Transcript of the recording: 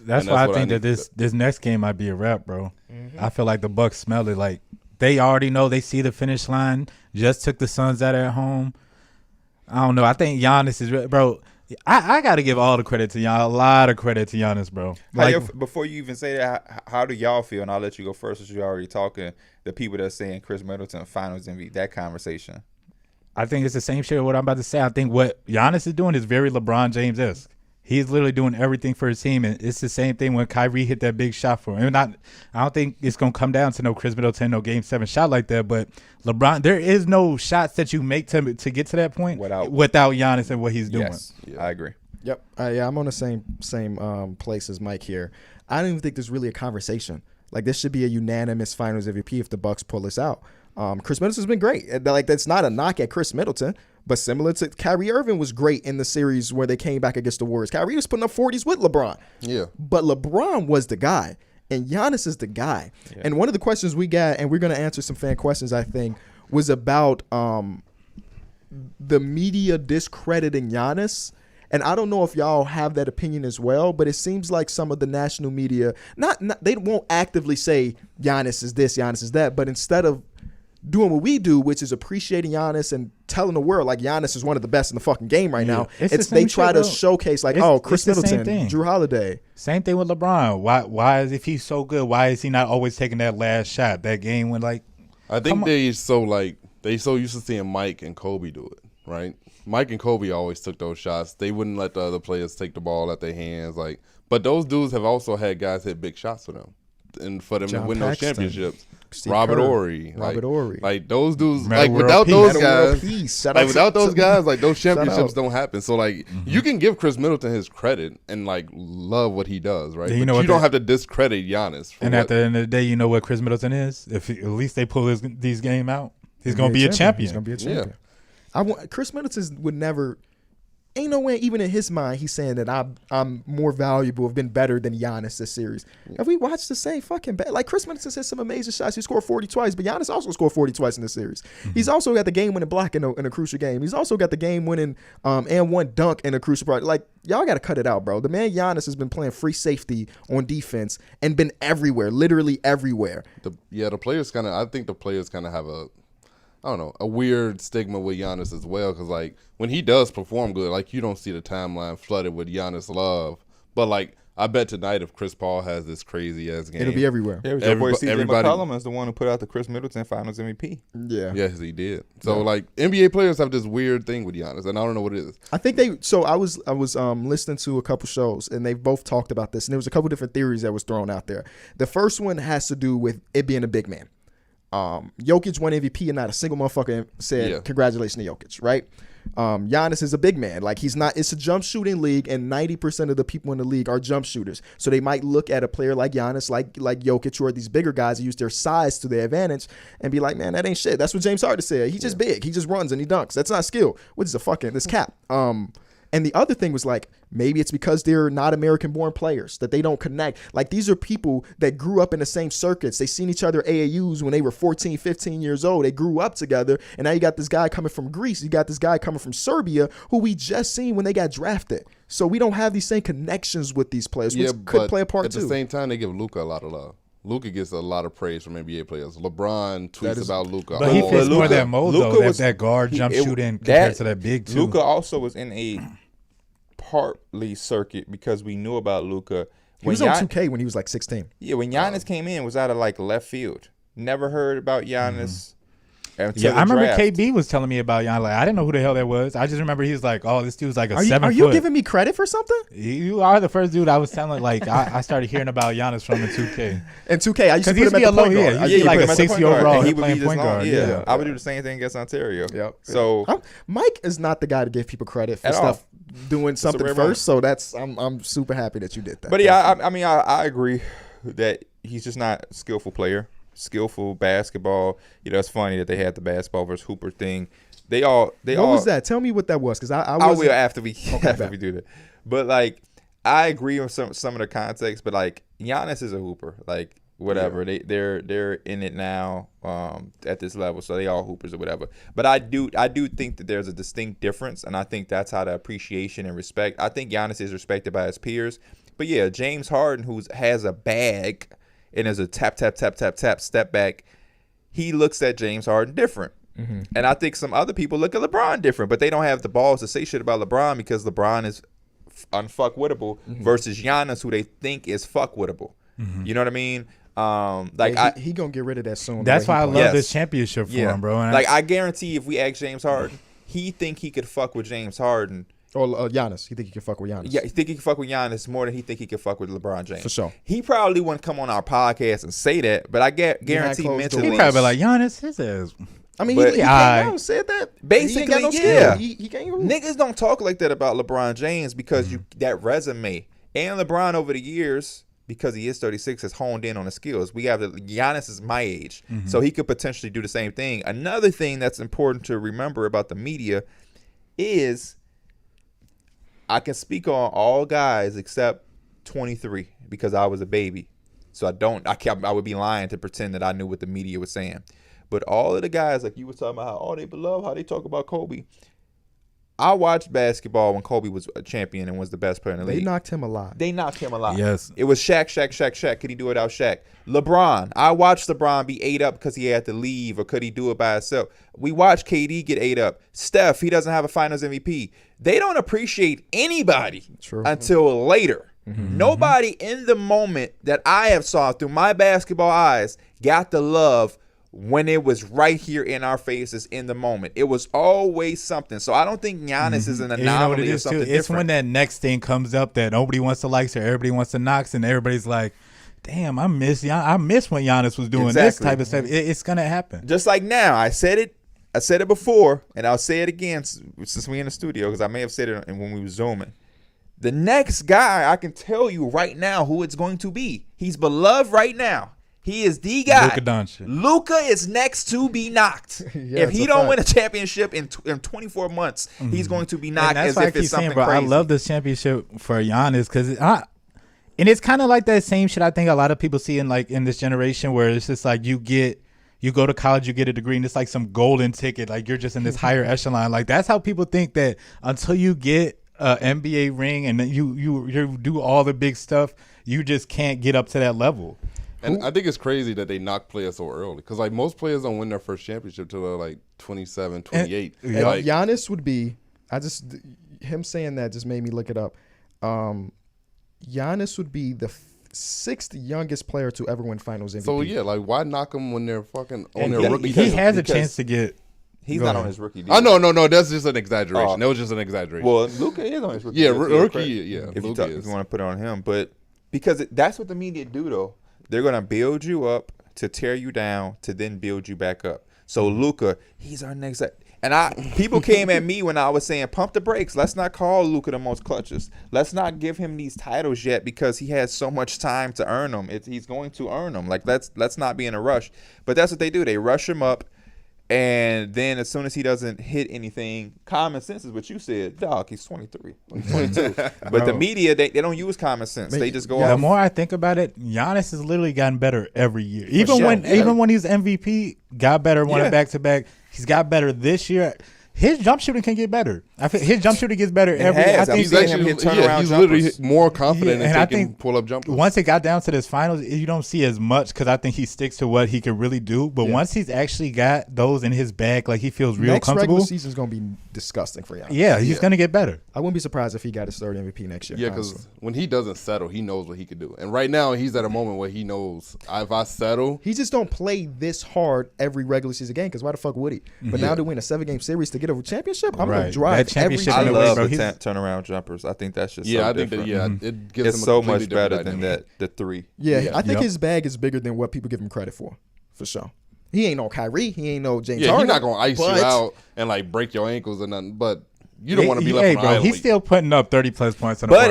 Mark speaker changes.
Speaker 1: That's why I think that this next game might be a wrap, bro. I feel like the Bucks smell it. Like they already know, they see the finish line. Just took the Suns out at home. I don't know. I think Giannis is, bro. I got to give all the credit to Giannis. A lot of credit to Giannis, bro. Like,
Speaker 2: before you even say that, how do y'all feel? And I'll let you go first, since you're already talking. The people that are saying Chris Middleton Finals MVP, that conversation.
Speaker 1: I think it's the same shit. What I'm about to say. I think what Giannis is doing is very LeBron James-esque. He's literally doing everything for his team, and it's the same thing when Kyrie hit that big shot for him. I don't think it's gonna come down to no Chris Middleton, no Game 7 shot like that. But LeBron, there is no shots that you make to get to that point without Giannis and what he's doing.
Speaker 2: Yes, yeah. I agree.
Speaker 3: Yep. Yeah, I'm on the same place as Mike here. I don't even think there's really a conversation. Like, this should be a unanimous Finals MVP if the Bucks pull this out. Chris Middleton's been great. Like, that's not a knock at Chris Middleton, but similar to Kyrie Irving was great in the series where they came back against the Warriors. Kyrie was putting up 40s with LeBron.
Speaker 4: Yeah.
Speaker 3: But LeBron was the guy, and Giannis is the guy. Yeah. And one of the questions we got, and we're going to answer some fan questions, I think, was about the media discrediting Giannis. And I don't know if y'all have that opinion as well, but it seems like some of the national media, not they won't actively say Giannis is this, Giannis is that, but instead of doing what we do, which is appreciating Giannis and telling the world like Giannis is one of the best in the fucking game right now, they try to showcase like, Chris Middleton, Jrue Holiday.
Speaker 1: Same thing with LeBron. Why is, if he's so good, why is he not always taking that last shot? That game when like,
Speaker 4: I think they so used to seeing Mike and Kobe do it, right? Mike and Kobe always took those shots. They wouldn't let the other players take the ball out their hands, but those dudes have also had guys hit big shots for them, and for them to win those championships. Robert Horry, like those dudes, like without those guys, like those championships don't happen. So like you can give Chris Middleton his credit and like love what he does, right? But you don't have to discredit Giannis.
Speaker 1: And at the end of the day, you know what Chris Middleton is? If at least they pull these game out, he's gonna be a champion.
Speaker 3: He's gonna be a champion. Chris Middleton would never. Ain't no way, even in his mind, he's saying that I'm more valuable, have been better than Giannis this series. Have we watched the same fucking bad? Like, Chris Middleton hit some amazing shots. He scored 40 twice, but Giannis also scored 40 twice in this series. He's also got the game-winning block in a crucial game. He's also got the game-winning and one dunk in a crucial part. Like, y'all got to cut it out, bro. The man Giannis has been playing free safety on defense and been everywhere, literally everywhere.
Speaker 4: I think the players kind of have a weird stigma with Giannis as well, because like when he does perform good, like you don't see the timeline flooded with Giannis love. But like I bet tonight if Chris Paul has this crazy ass game,
Speaker 3: it'll be everywhere.
Speaker 2: Yeah, your boy CJ McCollum is the one who put out the Chris Middleton Finals MVP.
Speaker 3: Yeah,
Speaker 4: yes, he did. So like NBA players have this weird thing with Giannis, and I don't know what it is.
Speaker 3: I think they. So I was listening to a couple shows, and they both talked about this, and there was a couple different theories that was thrown out there. The first one has to do with it being a big man. Jokic won MVP and not a single motherfucker said congratulations to Jokic, right? Giannis is a big man. Like, he's not, it's a jump shooting league, and 90% of the people in the league are jump shooters. So they might look at a player like Giannis, like Jokic, or these bigger guys who use their size to their advantage and be like, man, that ain't shit. That's what James Harden said. He's just big. He just runs and he dunks. That's not skill. Which is this cap. And the other thing was like, maybe it's because they're not American-born players, that they don't connect. Like, these are people that grew up in the same circuits. They seen each other AAUs when they were 14, 15 years old. They grew up together. And now you got this guy coming from Greece. You got this guy coming from Serbia who we just seen when they got drafted. So we don't have these same connections with these players, which could play a part too.
Speaker 4: At the same time, they give Luka a lot of love. Luka gets a lot of praise from NBA players. LeBron tweets about Luka.
Speaker 1: But he fits more that mold, though, that guard jump shooting compared to that big, too.
Speaker 2: Luka also was in a partly circuit because we knew about Luka.
Speaker 3: He was on 2K when he was like 16.
Speaker 2: Yeah, when Giannis came in, it was out of like left field. Never heard about Giannis.
Speaker 1: Yeah, I remember KB was telling me about Giannis. Like, I didn't know who the hell that was. I just remember he was like, "Oh, this dude's like a 7 foot."
Speaker 3: Are you giving me credit for something?
Speaker 1: You are the first dude I was telling. Like, I started hearing about Giannis from the 2K.
Speaker 3: And 2K, I used to put him at the point guard.
Speaker 1: He'd be like a 60 overall. He would
Speaker 2: playing point guard. Yeah, I would do the same thing against Ontario.
Speaker 3: Yep.
Speaker 2: So
Speaker 3: Mike is not the guy to give people credit for stuff doing something first. So I'm super happy that you did that.
Speaker 2: But yeah, I mean, I agree that he's just not a skillful player. Skillful basketball. You know, it's funny that they had the basketball versus Hooper thing. What
Speaker 3: was that? Tell me what that was, because I
Speaker 2: will after we do that. But like, I agree on some of the context. But like, Giannis is a hooper. Like, whatever, they're in it now at this level, so they all hoopers or whatever. But I do think that there's a distinct difference, and I think that's how the appreciation and respect. I think Giannis is respected by his peers. But yeah, James Harden, who has a bag and is a tap step back, he looks at James Harden different. Mm-hmm. And I think some other people look at LeBron different, but they don't have the balls to say shit about LeBron because LeBron is unfuckwittable versus Giannis, who they think is fuckwittable. You know what I mean?
Speaker 3: He gonna get rid of that soon.
Speaker 1: That's why I love this championship for him, bro. And
Speaker 2: I guarantee if we ask James Harden, he think he could fuck with James Harden.
Speaker 3: Or Giannis. He think he can fuck with Giannis.
Speaker 2: Yeah, he think he can fuck with Giannis more than he think he can fuck with LeBron James.
Speaker 3: For sure.
Speaker 2: He probably wouldn't come on our podcast and say that, but I guarantee mentally.
Speaker 1: He probably be like, Giannis, his ass.
Speaker 3: I mean, he came out and said that.
Speaker 2: Basically,
Speaker 3: He can't
Speaker 2: niggas don't talk like that about LeBron James because that resume. And LeBron over the years, because he is 36, has honed in on the skills. Giannis is my age, so he could potentially do the same thing. Another thing that's important to remember about the media is I can speak on all guys except 23 because I was a baby. So I would be lying to pretend that I knew what the media was saying. But all of the guys, like you were talking about how they beloved, how they talk about Kobe. I watched basketball when Kobe was a champion and was the best player in the league.
Speaker 3: They knocked him a lot.
Speaker 1: Yes.
Speaker 2: It was Shaq. Could he do it without Shaq? LeBron. I watched LeBron be ate up because he had to leave, or could he do it by himself? We watched KD get ate up. Steph, he doesn't have a Finals MVP. They don't appreciate anybody until later. Nobody in the moment that I have saw through my basketball eyes got the love when it was right here in our faces in the moment. It was always something. So I don't think Giannis is an anomaly or something different.
Speaker 1: It's when that next thing comes up that nobody wants to like, so everybody wants to knock, and everybody's like, damn, I miss when Giannis was doing this type of stuff. It's going to happen.
Speaker 2: Just like now. I said it before, and I'll say it again since we're in the studio, because I may have said it when we were Zooming. The next guy, I can tell you right now who it's going to be. He's beloved right now. He is the guy.
Speaker 1: Luka Doncic.
Speaker 2: Luka is next to be knocked. If he don't win a championship in 24 months, he's going to be knocked as if it's something crazy.
Speaker 1: I love this championship for Giannis because and it's kind of like that same shit I think a lot of people see in this generation, where it's just like you go to college, you get a degree, and it's like some golden ticket. Like you're just in this higher echelon. Like that's how people think that until you get an NBA ring and then you do all the big stuff, you just can't get up to that level.
Speaker 4: And I think it's crazy that they knock players so early, because like most players don't win their first championship till they're like 27, 28.
Speaker 3: And Giannis would be. Him saying that just made me look it up. Giannis would be the sixth youngest player to ever win Finals MVP.
Speaker 4: So yeah, like why knock them when they're fucking on their rookie?
Speaker 1: He has a chance to get.
Speaker 2: He's not on his rookie deal.
Speaker 4: Oh no, that's just an exaggeration. That was just an exaggeration.
Speaker 2: Well, Luka is on his rookie.
Speaker 4: Yeah,
Speaker 2: deal.
Speaker 4: rookie. Yeah,
Speaker 2: if you want to put it on him, but because that's what the media do though. They're going to build you up to tear you down to then build you back up. So Luka, he's our next. And people came at me when I was saying, pump the brakes. Let's not call Luka the most clutches. Let's not give him these titles yet because he has so much time to earn them. He's going to earn them. Like let's not be in a rush. But that's what they do. They rush him up. And then as soon as he doesn't hit anything, common sense is what you said. Dog, he's 23. He's 22. But the media, they don't use common sense. They just go off.
Speaker 1: The more I think about it, Giannis has literally gotten better every year. Even when he's MVP, got better, won it back-to-back. He's got better this year. His jump shooting can get better. I think his jump shooting gets better every year.
Speaker 4: He's literally more confident in taking pull-up jumpers.
Speaker 1: Once it got down to this finals, you don't see as much because I think he sticks to what he can really do. But once he's actually got those in his bag, like he feels real comfortable.
Speaker 3: Next regular season's going to be disgusting for Giannis.
Speaker 1: Yeah, he's going to get better.
Speaker 3: I wouldn't be surprised if he got his third MVP next year.
Speaker 4: Yeah, because when he doesn't settle, he knows what he can do. And right now, he's at a moment where he knows, if I settle.
Speaker 3: He just don't play this hard every regular season game, because why the fuck would he? But now to win a 7-game series to get a championship, I'm going to drive every
Speaker 2: I love the turnaround jumpers. I think that's just
Speaker 4: I think that it gives
Speaker 2: it's
Speaker 4: him
Speaker 2: so much better than the three.
Speaker 3: Yeah, I think his bag is bigger than what people give him credit for sure. He ain't no Kyrie. He ain't no James Harden.
Speaker 4: He's not going to ice you out and like break your ankles or nothing. But you don't want to be left on the island.
Speaker 1: He's still putting up 30-plus points on the board.